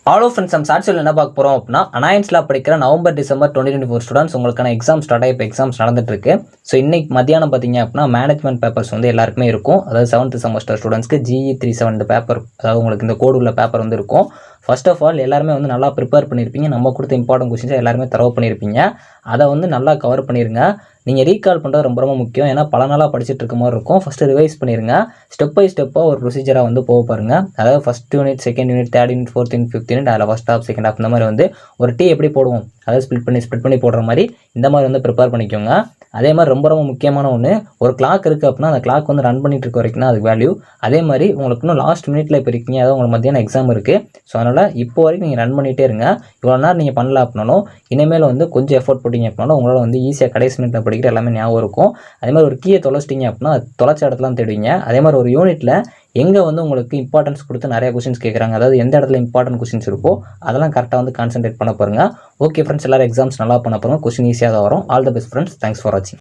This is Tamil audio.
ஹலோ ஃப்ரெண்ட்ஸ், நம்ம சாட்சியில் என்ன பார்க்க போகிறோம் அப்படின்னா, அனாயன்ஸில் படிக்கிற நவம்பர் டிசம்பர் 2024 ஸ்டூடெண்ட்ஸ் உங்களுக்கான எக்ஸாம் ஸ்டார்ட் ஆகி இப்போ எக்ஸாம்ஸ் நடந்துட்டு இருக்கு. ஸோ இன்னைக்கு மத்தியானம் பார்த்தீங்க அப்படின்னா மேனேஜ்மெண்ட் பேப்பர்ஸ் வந்து எல்லாருக்குமே இருக்கும். அதாவது 7th செமஸ்டர் ஸ்டூடெண்ட்ஸ்க்கு GE 370 பேப்பர், அதாவது உங்களுக்கு இந்த கோடு உள்ள பேப்பர் வந்து இருக்கும். ஃபர்ஸ்ட் ஆஃப் ஆல் எல்லாருமே வந்து நல்லா ப்ரிப்பேர் பண்ணியிருப்பீங்க. நம்ம கொடுத்த இம்பார்ட்டன்ட் கொஸ்டின்ஸை எல்லாருமே தரவு பண்ணியிருப்பீங்க. அதை வந்து நல்லா கவர் பண்ணிடுங்க. நீங்கள் ரீகால் பண்ணுறது ரொம்ப ரொம்ப முக்கியம். ஏன்னா பல நாளாக படிச்சுட்டு இருக்க மாதிரி இருக்கும். ஃபஸ்ட்டு ரிவைஸ் பண்ணிடுங்க. ஸ்டெப் பை ஸ்டெப்பாக ஒரு ப்ரொசீஜராக வந்து போக பாருங்க. அதாவது first unit, second unit, third unit, fourth unit, fifth unit, அதில் ஃபஸ்ட் ஹாஃப், செகண்ட் ஹாஃப், இந்த மாதிரி வந்து ஒரு டீ எப்படி போடுவோம், அதாவது ஸ்ப்ளிட் பண்ணி போடுற மாதிரி இந்த மாதிரி வந்து ப்ரிப்பேர் பண்ணிக்கோங்க. அதே மாதிரி ரொம்ப ரொம்ப முக்கியமான ஒன்று, ஒரு கிளாக் இருக்குது அப்படின்னா அந்த கிளாக் வந்து ரன் பண்ணிட்டு இருக்க வரைக்கும் தான் அதுக்கு வேல்யூ. அதே மாதிரி உங்களுக்கு இன்னும் லாஸ்ட் மினிட்ல இப்போ இருக்கீங்க, அதாவது உங்களுக்கு மத்தியானம் எக்ஸாம் இருக்குது. ஸோ அதனால் இப்போ வரைக்கும் நீங்கள் ரன் பண்ணிகிட்டே இருங்க. இவ்வளோ நேரம் நீங்கள் பண்ணல அப்படின்னாலும் இனிமேல் வந்து கொஞ்சம் எஃபோர்ட் போட்டிங்க அப்படின்னாலும் உங்களால் வந்து ஈஸியாக கடைசி மினிட்ல படிக்கிற எல்லாமே ஞாபகம் இருக்கும். அதே மாதிரி ஒரு கீயை தொலைச்சிட்டிங்க அப்படின்னா தொலைச்ச இடத்துலாம் தேடுவீங்க. அதே மாதிரி ஒரு யூனிட்டில் எங்கே வந்து உங்களுக்கு இம்பார்ட்டன்ஸ் கொடுத்து நிறைய கொஸ்டின்ஸ் கேட்குறாங்க, அதாவது எந்த இடத்துல இம்பார்ட்டன்ட் கொஸ்டின்ஸ் இருக்கோ அதெல்லாம் கரெக்டாக வந்து கான்சென்ட்ரேட் பண்ண பாருங்க. ஓகே ஃப்ரெண்ட்ஸ், எல்லாரும் எக்ஸாம்ஸ் நல்லா பண்ண பாருங்க. கொஸ்டின் ஈஸியாக தான் வரும். All the best friends. Thanks for வாட்சிங்.